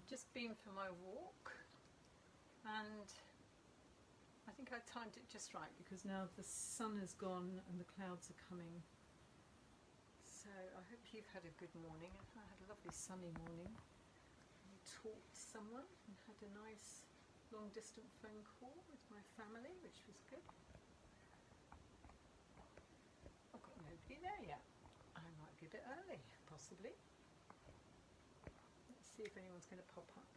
just been for my walk, and I think I timed it just right because now the sun has gone and the clouds are coming. So I hope you've had a good morning. I had a lovely sunny morning. I talked to someone and had a nice long distance phone call with my family, which was good. I've got nobody there yet. I might be a bit early, possibly. Let's see if anyone's going to pop up.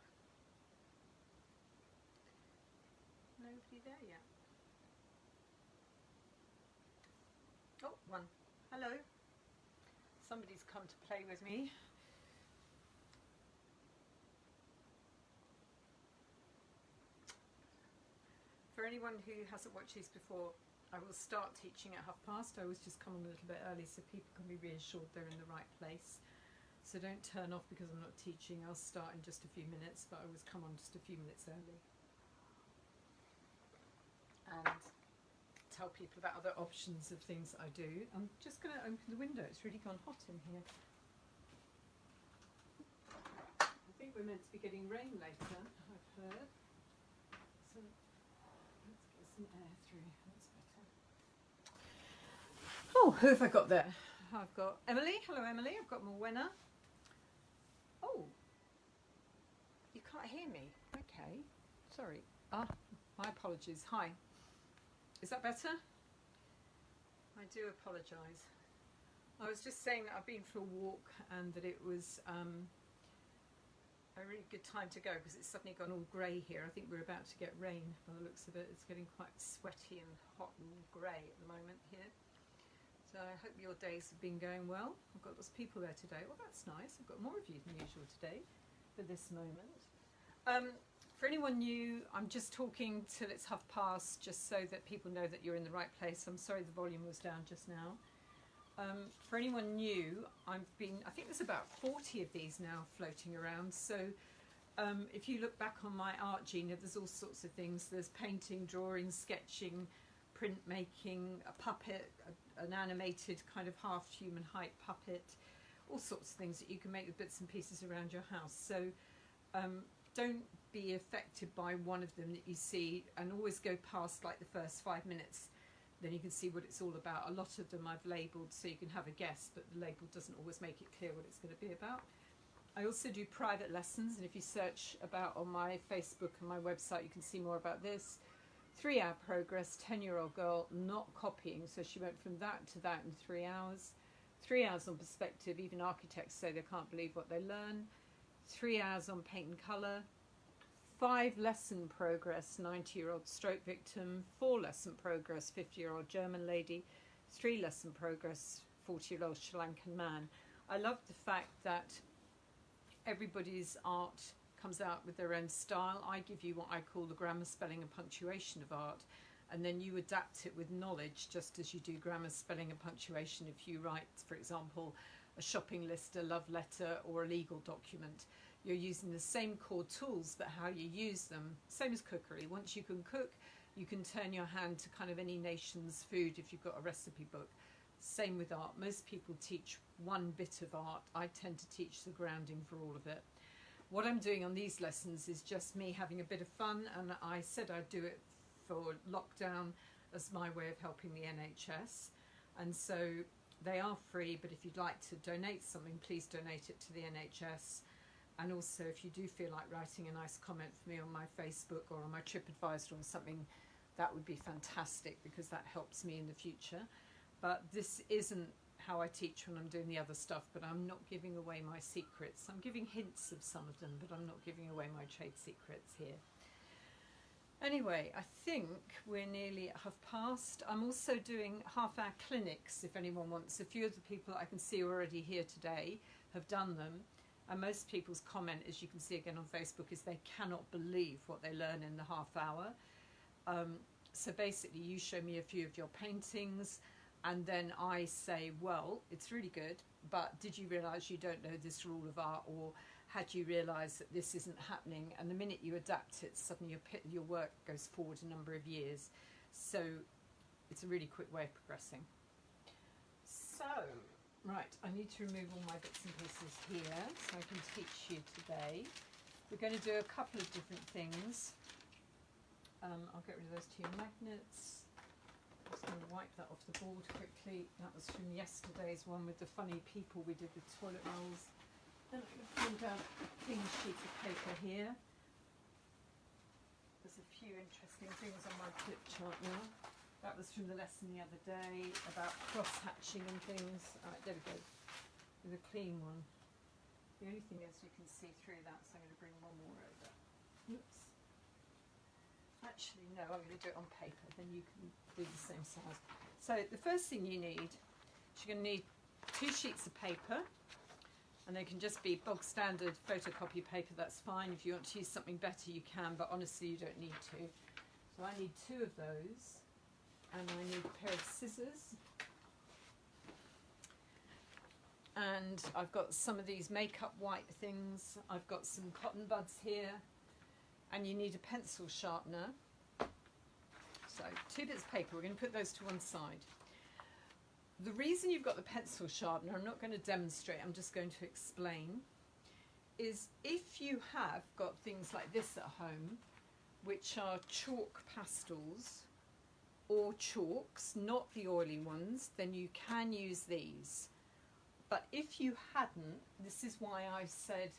Nobody there yet. Oh, one. Hello. Somebody's come to play with me. For anyone who hasn't watched these before, I will start teaching at p:30. I always just come on a little bit early so people can be reassured they're in the right place. So don't turn off because I'm not teaching. I'll start in just a few minutes, but I always come on just a few minutes early. And tell people about other options of things I do. I'm just going to open the window. It's really gone hot in here. I think we're meant to be getting rain later, I've heard. So let's get some air through. That's better. Oh, who have I got there? I've got Emily. Hello, Emily. I've got Morwenna. Oh, you can't hear me. Okay, sorry. My apologies. Hi. Is that better? I do apologise. I was just saying that I've been for a walk and that it was a really good time to go because it's suddenly gone all grey here. I think we're about to get rain by the looks of it. It's getting quite sweaty and hot and grey at the moment here. So I hope your days have been going well. I've got lots of people there today. Well, that's nice. I've got more of you than usual today for this moment. For anyone new, I'm just talking till it's p:30 just so that people know that you're in the right place. I'm sorry the volume was down just now. For anyone new, I think there's about 40 of these now floating around. So if you look back on my art, Jeanni, there's all sorts of things. There's painting, drawing, sketching, printmaking, a puppet, an animated kind of half human height puppet, all sorts of things that you can make with bits and pieces around your house. So don't be affected by one of them that you see, and always go past like the first 5 minutes, then you can see what it's all about. A lot of them I've labelled so you can have a guess, but the label doesn't always make it clear what it's going to be about. I also do private lessons, and if you search about on my Facebook and my website, you can see more about this. 3-hour progress, 10-year-old girl, not copying, so she went from that to that in 3 hours. 3 hours on perspective, even architects say they can't believe what they learn. 3 hours on paint and colour. 5 lesson progress, 90-year-old stroke victim. 4 lesson progress, 50-year-old German lady. 3 lesson progress, 40-year-old Sri Lankan man. I love the fact that everybody's art comes out with their own style. I give you what I call the grammar, spelling and punctuation of art, and then you adapt it with knowledge, just as you do grammar, spelling and punctuation if you write, for example, a shopping list, a love letter or a legal document. You're using the same core tools, but how you use them, same as cookery. Once you can cook, you can turn your hand to kind of any nation's food if you've got a recipe book. Same with art. Most people teach one bit of art. I tend to teach the grounding for all of it. What I'm doing on these lessons is just me having a bit of fun, and I said I'd do it for lockdown as my way of helping the NHS. And so they are free, but if you'd like to donate something, please donate it to the NHS. And also, if you do feel like writing a nice comment for me on my Facebook or on my TripAdvisor or something, that would be fantastic because that helps me in the future. But this isn't how I teach when I'm doing the other stuff, but I'm not giving away my secrets. I'm giving hints of some of them, but I'm not giving away my trade secrets here. Anyway, I think we're nearly at p:30. I'm also doing half-hour clinics if anyone wants. A few of the people I can see already here today have done them. And most people's comment, as you can see again on Facebook, is they cannot believe what they learn in the half hour. So basically you show me a few of your paintings and then I say, well, it's really good, but did you realise you don't know this rule of art, or had you realised that this isn't happening? And the minute you adapt it, suddenly your work goes forward a number of years. So it's a really quick way of progressing. So, right, I need to remove all my bits and pieces here so I can teach you today. We're going to do a couple of different things. I'll get rid of those two magnets. I'm just going to wipe that off the board quickly. That was from yesterday's one with the funny people we did with toilet rolls. Then I'm going to bring down a clean sheet of paper here. There's a few interesting things on my flip chart now. That was from the lesson the other day about cross-hatching and things. Alright, there we go. With a clean one. The only thing is you can see through that, so I'm going to bring one more over. Oops. Actually, no, I'm going to do it on paper, then you can do the same size. So the first thing you need is you're going to need 2 sheets of paper, and they can just be bog standard photocopy paper, that's fine. If you want to use something better, you can, but honestly, you don't need to. So I need 2 of those, and I need a pair of scissors. And I've got some of these makeup white things. I've got some cotton buds here. And you need a pencil sharpener. So 2 bits of paper, we're going to put those to one side. The reason you've got the pencil sharpener, I'm not going to demonstrate, I'm just going to explain, is if you have got things like this at home, which are chalk pastels or chalks, not the oily ones, then you can use these. But if you hadn't, this is why I said,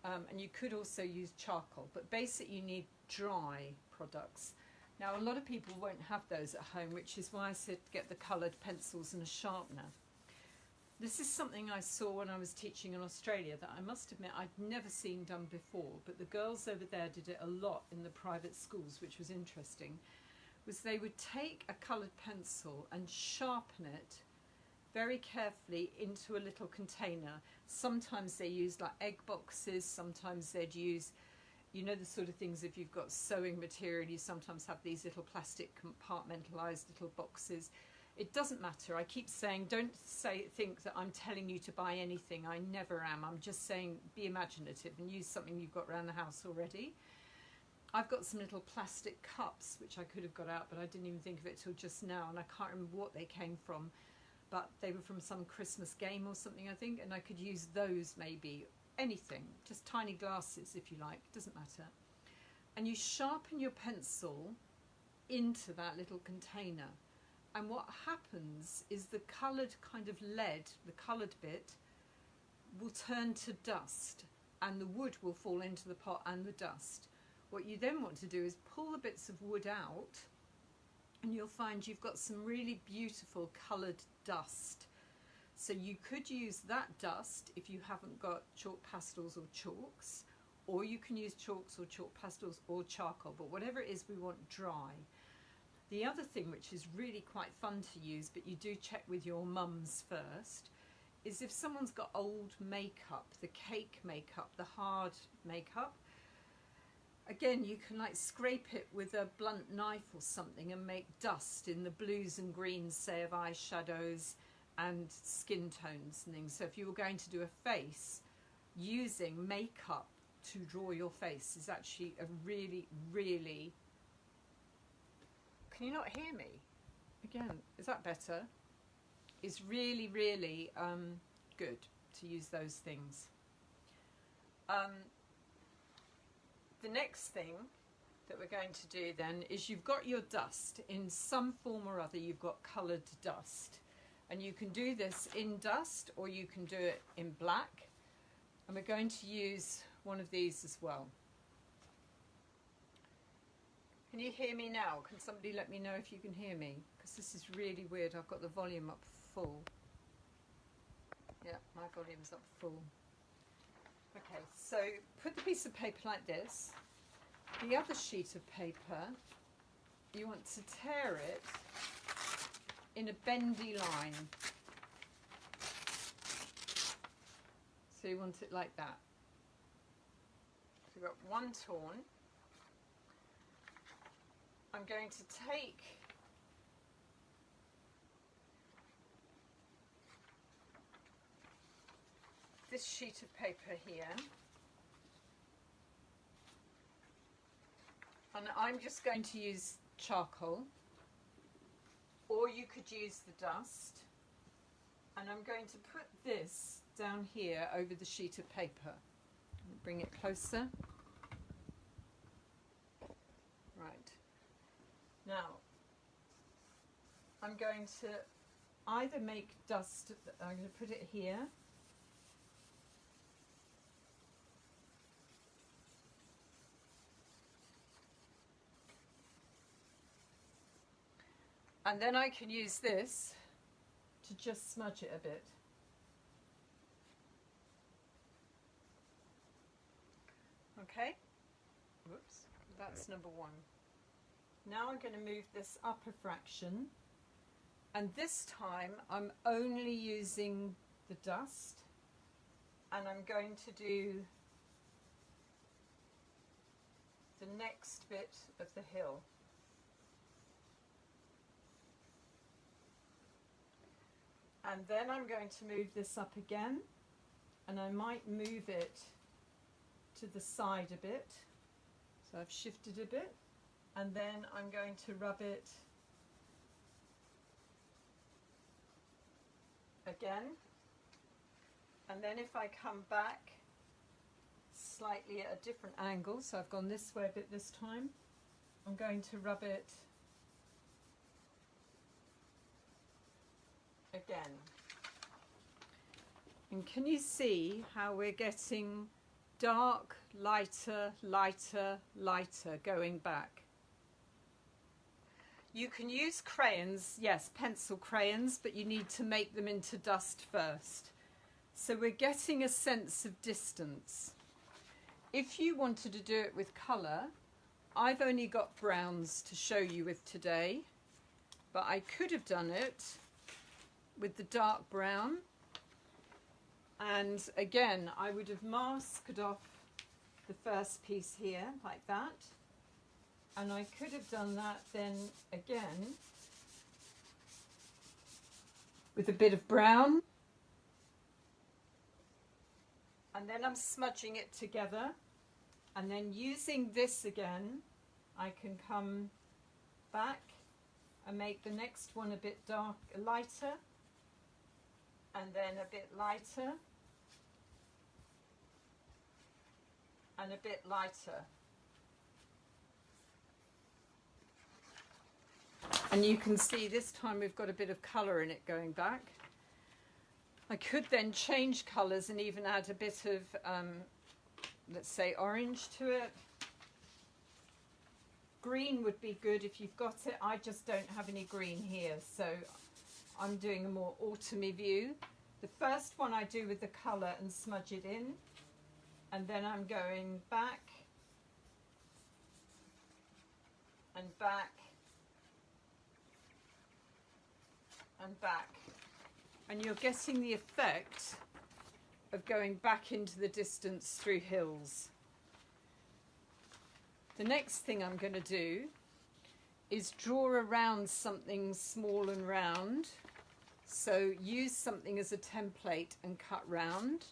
and you could also use charcoal, but basically you need dry products. Now a lot of people won't have those at home, which is why I said get the coloured pencils and a sharpener. This is something I saw when I was teaching in Australia that I must admit I'd never seen done before, but the girls over there did it a lot in the private schools, which was interesting, was they would take a coloured pencil and sharpen it very carefully into a little container. Sometimes they use like egg boxes, sometimes they'd use, you know, the sort of things if you've got sewing material, you sometimes have these little plastic compartmentalised little boxes. It doesn't matter. I keep saying, don't think that I'm telling you to buy anything. I never am. I'm just saying be imaginative and use something you've got around the house already. I've got some little plastic cups, which I could have got out, but I didn't even think of it till just now, and I can't remember what they came from. But they were from some Christmas game or something, I think, and I could use those maybe. Anything, just tiny glasses if you like, doesn't matter. And you sharpen your pencil into that little container. And what happens is the coloured kind of lead, the coloured bit, will turn to dust, and the wood will fall into the pot and the dust. What you then want to do is pull the bits of wood out, and you'll find you've got some really beautiful coloured dust. So you could use that dust if you haven't got chalk pastels or chalks, or you can use chalks or chalk pastels or charcoal, but whatever it is we want dry. The other thing which is really quite fun to use, but you do check with your mums first, is if someone's got old makeup, the cake makeup, the hard makeup, again, you can like scrape it with a blunt knife or something and make dust in the blues and greens, say, of eyeshadows and skin tones and things. So if you were going to do a face, using makeup to draw your face is actually a really, really... Can you not hear me? Again, is that better? It's really, really good to use those things. The next thing that we're going to do then is you've got your dust in some form or other. You've got coloured dust, and you can do this in dust or you can do it in black, and we're going to use one of these as well. Can you hear me now? Can somebody let me know if you can hear me? Because this is really weird. I've got the volume up full. Yeah, my volume's up full. Okay, so put the piece of paper like this. The other sheet of paper, you want to tear it in a bendy line. So you want it like that. So we've got one torn. I'm going to take this sheet of paper here, and I'm just going to use charcoal, or you could use the dust, and I'm going to put this down here over the sheet of paper. Bring it closer. Now, I'm going to either make dust, I'm going to put it here. And then I can use this to just smudge it a bit. Okay, whoops, that's number one. Now I'm going to move this up a fraction, and this time I'm only using the dust, and I'm going to do the next bit of the hill. And then I'm going to move this up again, and I might move it to the side a bit. So I've shifted a bit, and then I'm going to rub it again. And then if I come back slightly at a different angle, so I've gone this way a bit this time, I'm going to rub it again. And can you see how we're getting dark, lighter, lighter, lighter going back? You can use crayons, yes, pencil crayons, but you need to make them into dust first. So we're getting a sense of distance. If you wanted to do it with colour, I've only got browns to show you with today, but I could have done it with the dark brown, and again I would have masked off the first piece here like that, and I could have done that then again with a bit of brown, and then I'm smudging it together, and then using this again I can come back and make the next one a bit lighter, and then a bit lighter, and a bit lighter. And you can see this time we've got a bit of colour in it going back. I could then change colours and even add a bit of, let's say, orange to it. Green would be good if you've got it. I just don't have any green here, so I'm doing a more autumny view. The first one I do with the colour and smudge it in, and then I'm going back and back and back, and you're getting the effect of going back into the distance through hills. The next thing I'm going to do is draw around something small and round. So use something as a template and cut round.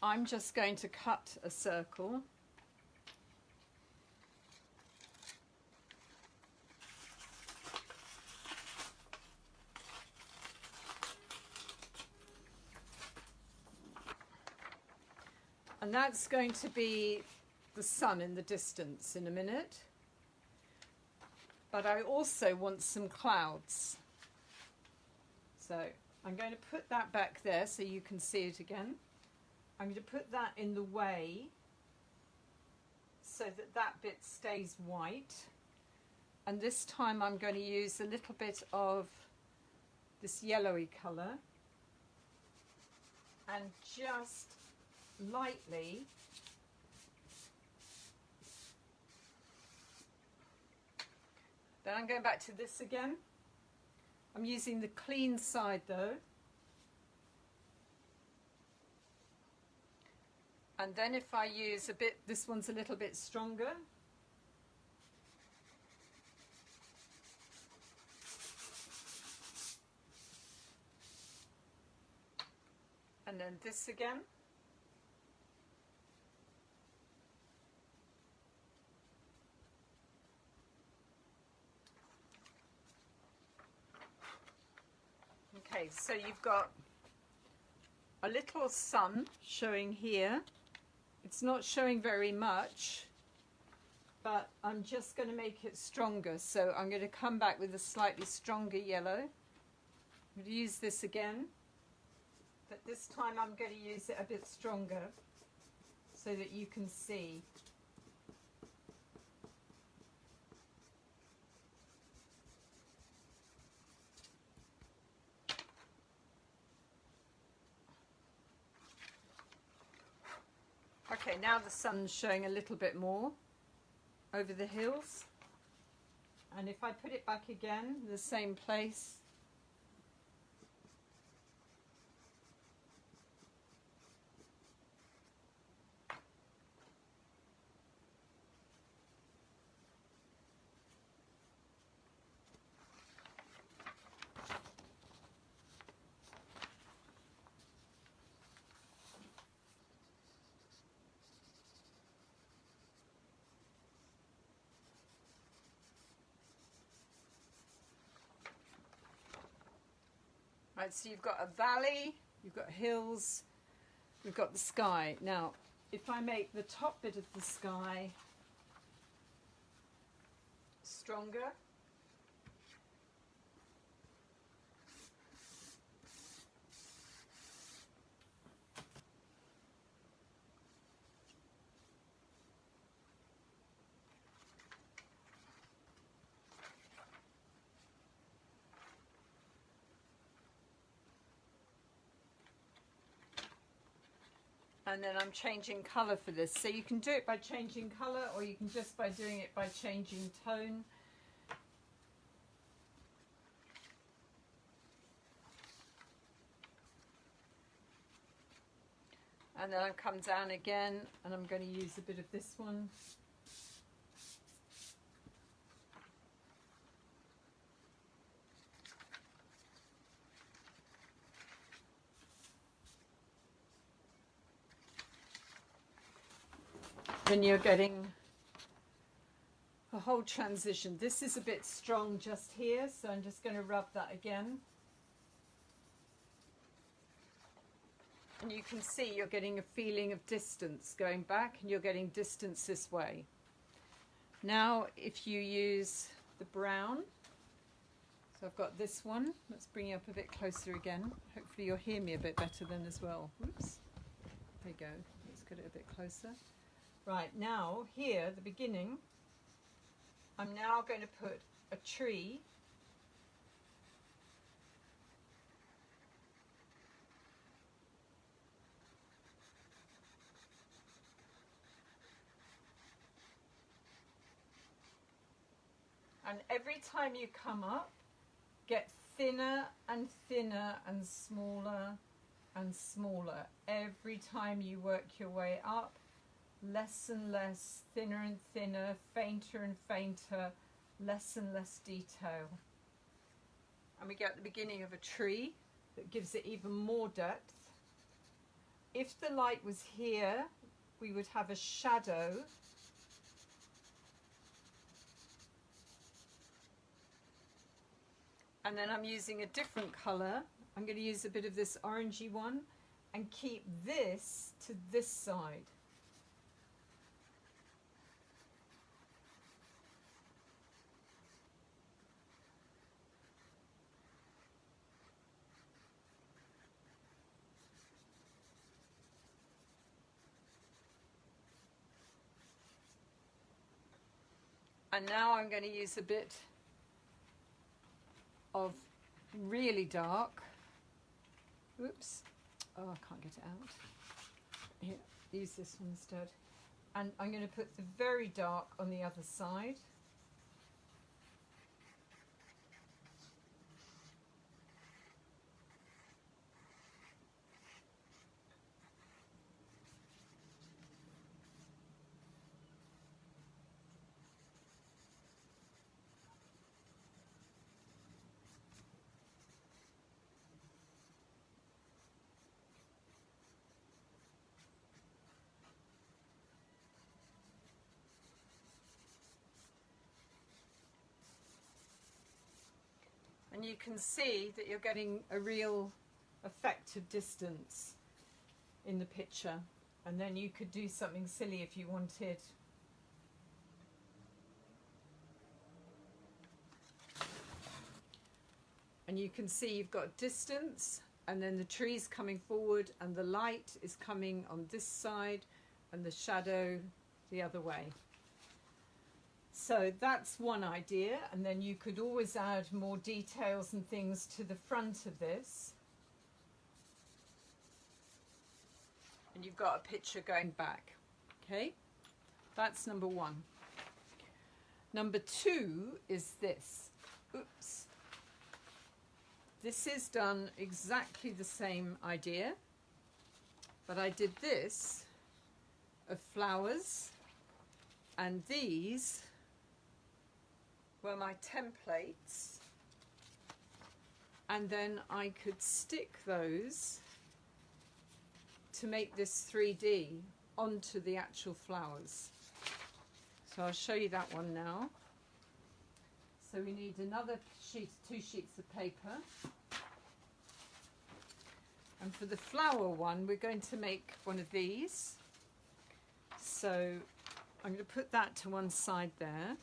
I'm just going to cut a circle. And that's going to be the sun in the distance in a minute. But I also want some clouds. So I'm going to put that back there so you can see it again. I'm going to put that in the way so that that bit stays white. And this time I'm going to use a little bit of this yellowy colour and just lightly then I'm going back to this again. I'm using the clean side though, and then if I use a bit, this one's a little bit stronger, and then this again. Okay, so you've got a little sun showing here. It's not showing very much, but I'm just going to make it stronger. So I'm going to come back with a slightly stronger yellow. I'm going to use this again, but this time I'm going to use it a bit stronger so that you can see. Okay, now the sun's showing a little bit more over the hills. And if I put it back again, the same place. Right, so you've got a valley, you've got hills, we've got the sky. Now, if I make the top bit of the sky stronger, and then I'm changing colour for this. So you can do it by changing colour, or you can just by doing it by changing tone. And then I come down again, and I'm going to use a bit of this one. Then you're getting a whole transition. This is a bit strong just here, so I'm just going to rub that again. And you can see you're getting a feeling of distance going back, and you're getting distance this way. Now if you use the brown, so I've got this one, let's bring you up a bit closer again. Hopefully you'll hear me a bit better then as well. Oops, there you go, let's get it a bit closer. Right, now here at the beginning, I'm now going to put a tree . And every time you come up, get thinner and thinner and smaller and smaller. Every time you work your way up, less and less, thinner and thinner, fainter and fainter, less and less detail. And we get the beginning of a tree that gives it even more depth. If the light was here, we would have a shadow . And then I'm using a different colour. I'm going to use a bit of this orangey one and keep this to this side. And now I'm going to use a bit of really dark. Oops. Oh, I can't get it out. Here, use this one instead. And I'm going to put the very dark on the other side. And you can see that you're getting a real effective distance in the picture. And then you could do something silly if you wanted. And you can see you've got distance, and then the tree's coming forward, and the light is coming on this side, and the shadow the other way. So that's one idea, and then you could always add more details and things to the front of this. And you've got a picture going back. Okay, that's number one. Number two is this. Oops. This is done exactly the same idea, but I did this of flowers, and these were my templates, and then I could stick those to make this 3D onto the actual flowers. So I'll show you that one now. So we need another sheet, 2 sheets of paper. And for the flower one, we're going to make one of these. So I'm going to put that to one side there.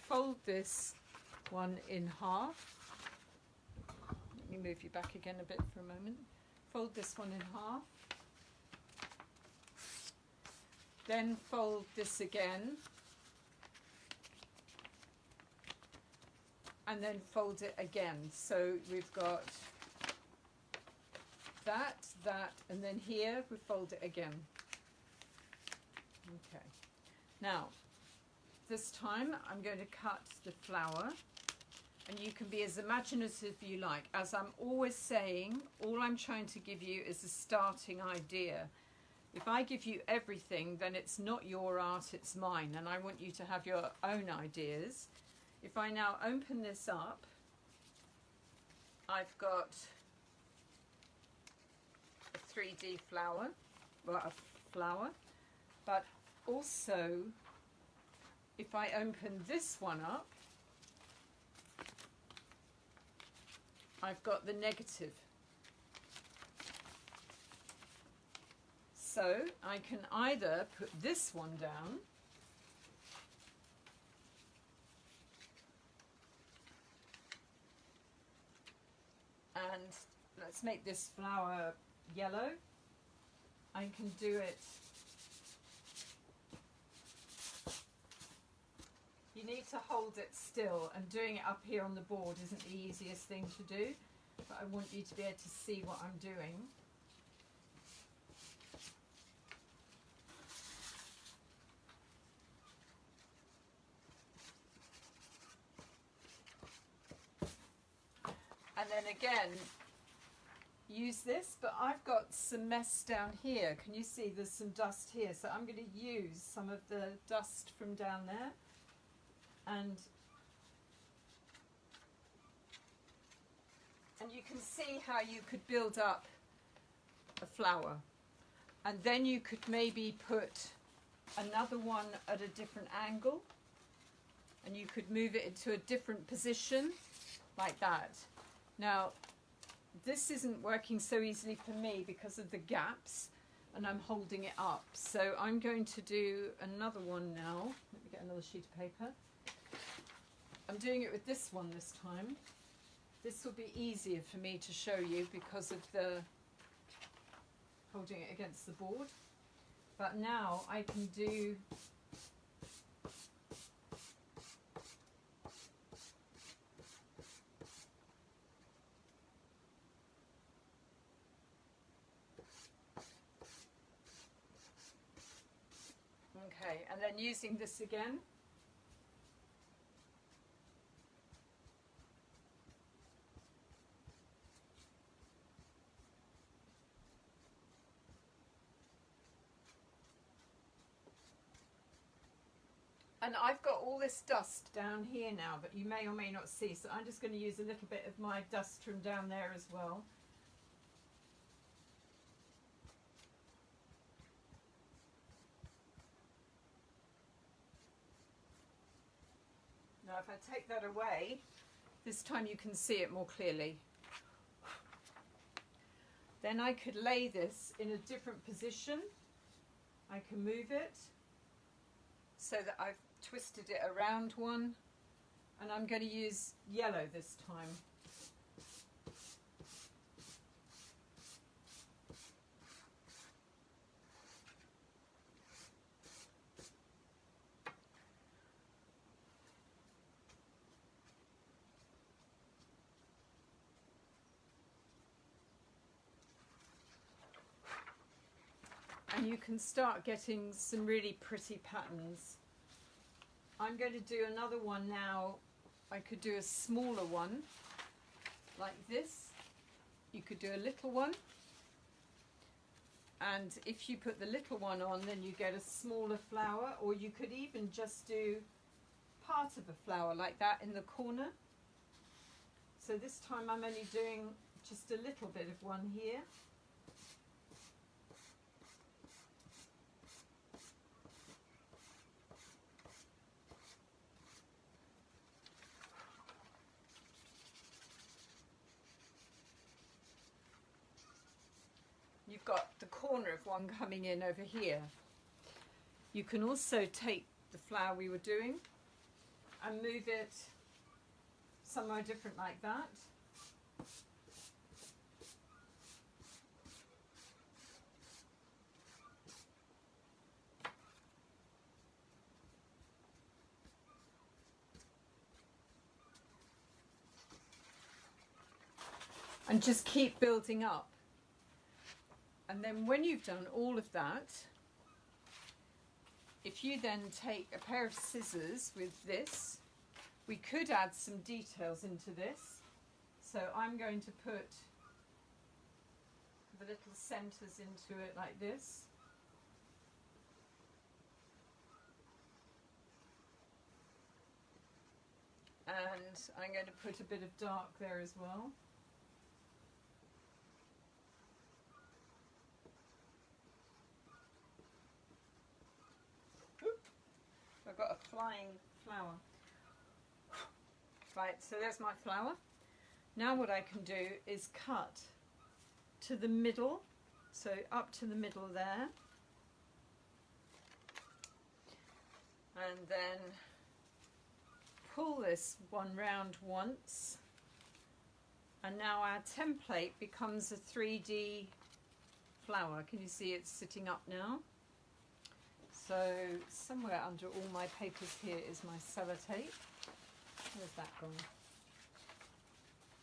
Fold this one in half. Let me move you back again a bit for a moment. Fold this one in half. Then fold this again. And then fold it again. So we've got that, and then here we fold it again. Okay. Now, this time I'm going to cut the flower, and you can be as imaginative as you like. As I'm always saying, all I'm trying to give you is a starting idea. If I give you everything, then it's not your art, it's mine, and I want you to have your own ideas. If I now open this up, I've got a 3D flower, well, a flower, but also if I open this one up, I've got the negative. So I can either put this one down, and let's make this flower yellow. I can do it. You need to hold it still, and doing it up here on the board isn't the easiest thing to do, but I want you to be able to see what I'm doing. And then again, use this, but I've got some mess down here. Can you see there's some dust here? So I'm going to use some of the dust from down there. And you can see how you could build up a flower. And then you could maybe put another one at a different angle. And you could move it into a different position, like that. Now, this isn't working so easily for me because of the gaps, and I'm holding it up. So I'm going to do another one now. Let me get another sheet of paper. I'm doing it with this one this time. This will be easier for me to show you because of the holding it against the board. But now I can do okay, and then using this again. And I've got all this dust down here now, but you may or may not see, so I'm just going to use a little bit of my dust from down there as well. Now if I take that away, this time you can see it more clearly. Then I could lay this in a different position. I can move it so that I've twisted it around one, and I'm going to use yellow this time. you can start getting some really pretty patterns. I'm going to do another one now. I could do a smaller one like this. You could do a little one. And if you put the little one on, then you get a smaller flower, or you could even just do part of a flower like that in the corner. So this time I'm only doing just a little bit of one here. You've got the corner of one coming in over here. You can also take the flower we were doing and move it somewhere different like that. And just keep building up. And then when you've done all of that, if you then take a pair of scissors with this, we could add some details into this. So I'm going to put the little centers into it like this. And I'm going to put a bit of dark there as well. I've got a flying flower. Right, so there's my flower. Now what I can do is cut to the middle, so up to the middle there. And then pull this one round once. And now our template becomes a 3D flower. Can you see it's sitting up now? So somewhere under all my papers here is my sellotape. Where's that gone?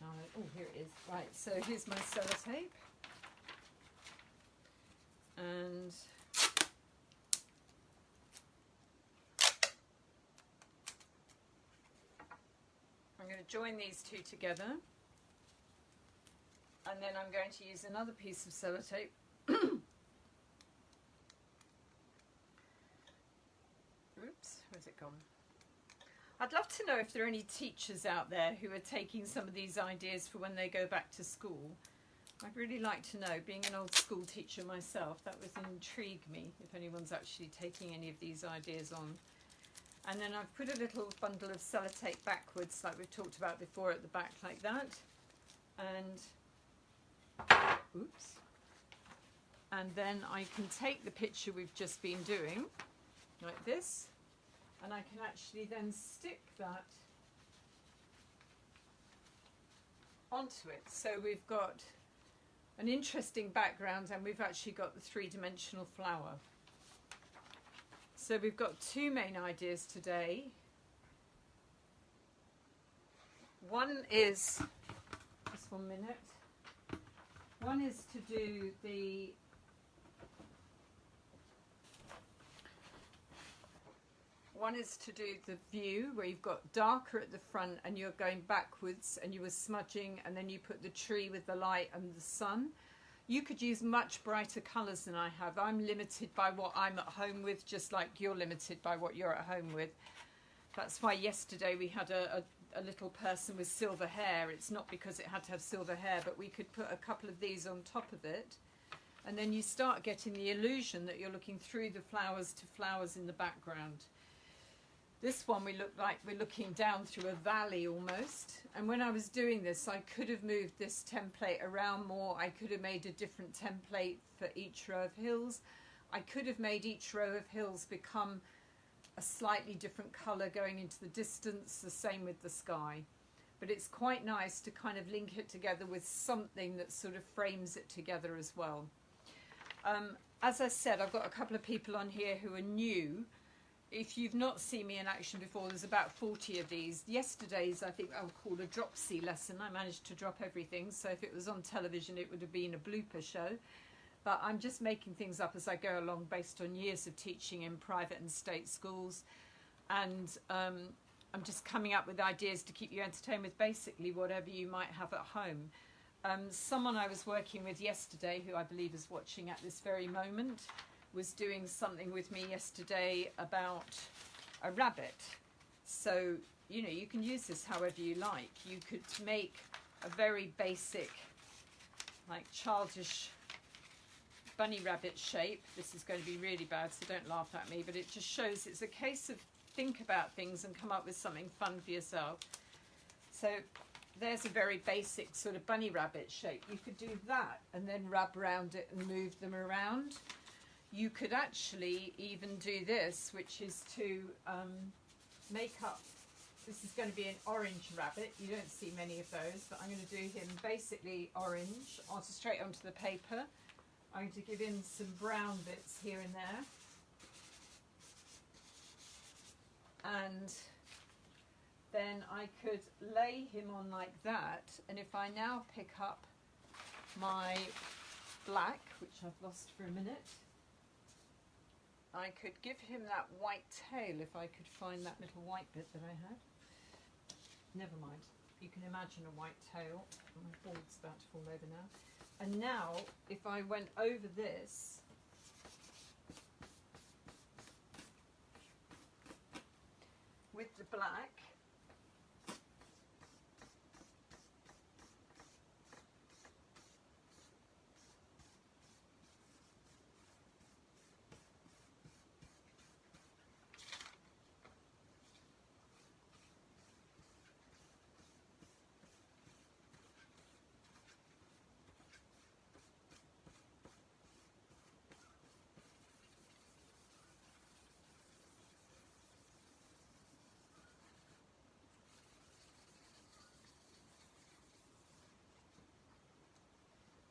Oh, here it is. Right, so here's my sellotape. And I'm going to join these two together. And then I'm going to use another piece of sellotape. Oops, where's it gone? I'd love to know if there are any teachers out there who are taking some of these ideas for when they go back to school. I'd really like to know, being an old school teacher myself, that would intrigue me if anyone's actually taking any of these ideas on. And then I've put a little bundle of sellotape backwards, like we've talked about before, at the back like that. And, oops. And then I can take the picture we've just been doing, like this, and I can actually then stick that onto it. So we've got an interesting background and we've actually got the three-dimensional flower. So we've got two main ideas today. One is, just 1 minute, one is to do the view where you've got darker at the front and you're going backwards and you were smudging, and then you put the tree with the light and the sun. You could use much brighter colours than I have. I'm limited by what I'm at home with, just like you're limited by what you're at home with. That's why yesterday we had a little person with silver hair. It's not because it had to have silver hair, but we could put a couple of these on top of it. And then you start getting the illusion that you're looking through the flowers to flowers in the background. This one we look like we're looking down through a valley almost. And when I was doing this, I could have moved this template around more. I could have made a different template for each row of hills. I could have made each row of hills become a slightly different colour going into the distance, the same with the sky. But it's quite nice to kind of link it together with something that sort of frames it together as well. As I said, I've got a couple of people on here who are new. If you've not seen me in action before, there's about 40 of these. Yesterday's, I think I'll call a dropsy lesson. I managed to drop everything, so if it was on television, it would have been a blooper show. but I'm just making things up as I go along based on years of teaching in private and state schools, and I'm just coming up with ideas to keep you entertained with basically whatever you might have at home. Someone I was working with yesterday, who I believe is watching at this very moment, was doing something with me yesterday about a rabbit. So, you know, you can use this however you like. You could make a very basic, like childish bunny rabbit shape. This is going to be really bad, so don't laugh at me, but it just shows it's a case of think about things and come up with something fun for yourself. So there's a very basic sort of bunny rabbit shape. You could do that and then rub around it and move them around. You could actually even do this, which is to make up, this is going to be an orange rabbit. You don't see many of those, but I'm going to do him basically orange, straight onto the paper. I'm going to give him some brown bits here and there. And then I could lay him on like that, and if I now pick up my black, which I've lost for a minute, I could give him that white tail if I could find that little white bit that I had. Never mind, you can imagine a white tail. My board's about to fall over now. And now if I went over this, with the black,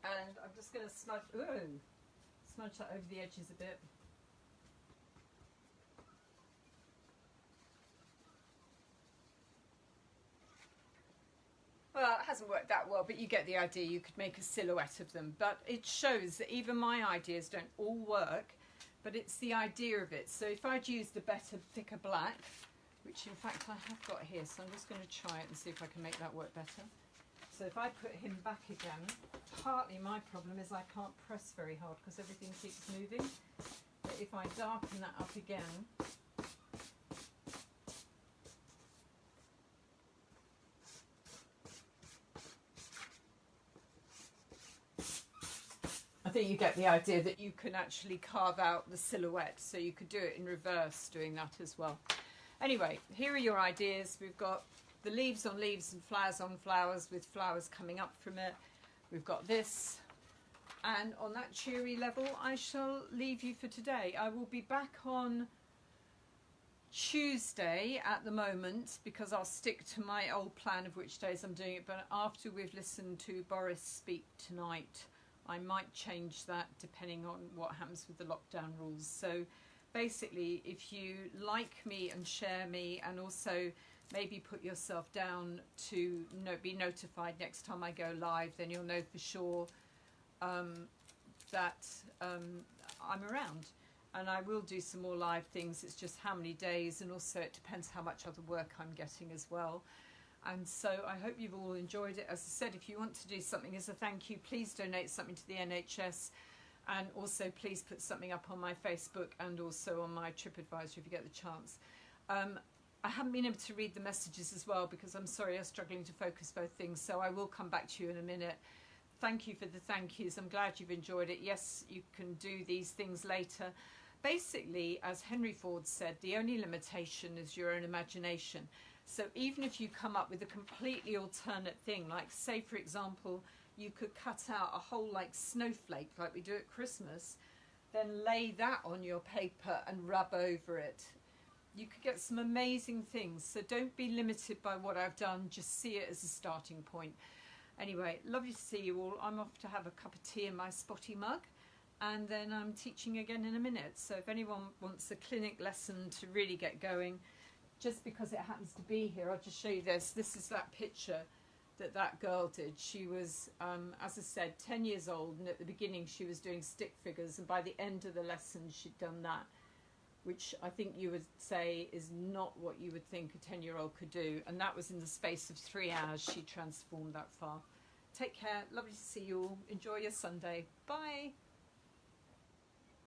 and I'm just going to smudge that over the edges a bit. Well, it hasn't worked that well, but you get the idea. You could make a silhouette of them, but it shows that even my ideas don't all work, but it's the idea of it. So if I'd used a better, thicker black, which in fact I have got here, so I'm just going to try it and see if I can make that work better. So if I put him back again, partly my problem is I can't press very hard because everything keeps moving. But if I darken that up again, I think you get the idea that you can actually carve out the silhouette, so you could do it in reverse doing that as well. Anyway, here are your ideas. We've got the leaves on leaves and flowers on flowers with flowers coming up from it. We've got this, and on that cheery level I shall leave you for today. I will be back on Tuesday at the moment because I'll stick to my old plan of which days I'm doing it, but after we've listened to Boris speak tonight I might change that depending on what happens with the lockdown rules. So basically, if you like me and share me, and also maybe put yourself down to be notified next time I go live, then you'll know for sure that I'm around. And I will do some more live things. It's just how many days, and also it depends how much other work I'm getting as well. And so I hope you've all enjoyed it. As I said, if you want to do something as a thank you, please donate something to the NHS, and also please put something up on my Facebook and also on my TripAdvisor if you get the chance. I haven't been able to read the messages as well because I'm sorry, I'm struggling to focus both things, so I will come back to you in a minute. Thank you for the thank yous. I'm glad you've enjoyed it. Yes, you can do these things later. Basically, as Henry Ford said, the only limitation is your own imagination. So even if you come up with a completely alternate thing, like say for example, you could cut out a whole like snowflake like we do at Christmas, then lay that on your paper and rub over it. You could get some amazing things. So don't be limited by what I've done, just see it as a starting point. Anyway, lovely to see you all. I'm off to have a cup of tea in my spotty mug, and then I'm teaching again in a minute. So if anyone wants a clinic lesson to really get going, just because it happens to be here, I'll just show you this. This is that picture that girl did. She was, as I said, 10 years old, and at the beginning she was doing stick figures, and by the end of the lesson she'd done that, which I think you would say is not what you would think a 10-year-old could do, and that was in the space of 3 hours she transformed that far. Take care, lovely to see you all, enjoy your Sunday, bye.